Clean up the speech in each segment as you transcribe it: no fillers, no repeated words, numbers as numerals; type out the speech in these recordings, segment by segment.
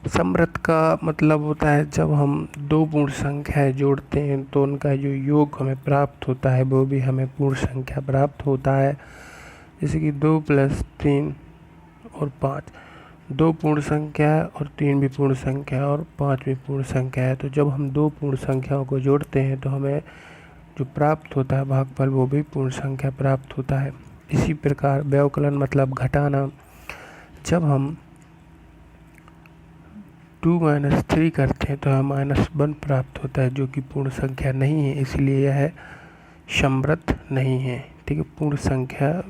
समृद्ध का मतलब होता है जब हम दो पूर्ण संख्याएं जोड़ते हैं तो उनका जो योग हमें प्राप्त होता है वो भी हमें पूर्ण संख्या प्राप्त होता है। जैसे कि 2 + 3 और 5, 2 पूर्ण संख्या है और 3 भी पूर्ण संख्या है और 5 भी पूर्ण संख्या है। तो जब हम दो पूर्ण संख्याओं को जोड़ते हैं तो हमें जो प्राप्त होता है भागफल वो भी पूर्ण संख्या प्राप्त होता है। इसी प्रकार व्यवकलन मतलब घटाना, जब हम 2 - 3 करते हैं तो हमें -1 प्राप्त होता है जो कि पूर्ण संख्या नहीं है, इसलिए यह समृद्ध नहीं है। ठीक है, पूर्ण संख्या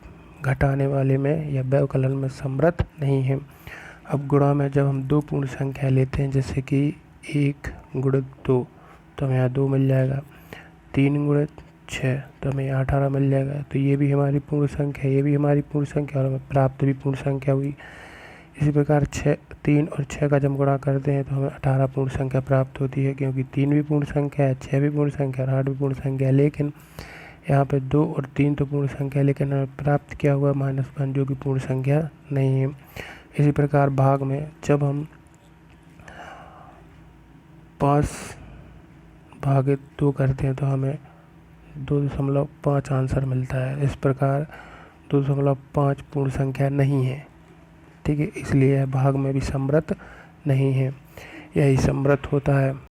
घटाने वाले में या व्यवकलन में समृद्ध नहीं है। अब गुणा में जब हम दो पूर्ण संख्या लेते हैं जैसे कि 1 × 2 तो हमें यहाँ 2 मिल जाएगा, 3 × 6 तो हमें यहाँ 18 मिल जाएगा। तो ये भी हमारी पूर्ण संख्या, ये भी हमारी पूर्ण संख्या और हमें प्राप्त भी पूर्ण संख्या हुई। इसी प्रकार 3 और 6 का जब गुणा करते हैं तो हमें 18 पूर्ण संख्या प्राप्त होती है, क्योंकि 3 भी पूर्ण संख्या है, 6 भी पूर्ण संख्या और 8 भी पूर्ण संख्या है। लेकिन यहाँ पे 2 और 3 तो पूर्ण संख्या है, लेकिन हमें प्राप्त किया हुआ -1 जो कि पूर्ण संख्या नहीं है। इसी प्रकार भाग में जब हम 5/2 करते हैं तो हमें 2.5 आंसर मिलता है। इस प्रकार 2.5 पूर्ण संख्या नहीं है। ठीक है, इसलिए यह भाग में भी समृद्ध नहीं है, यही समृद्ध होता है।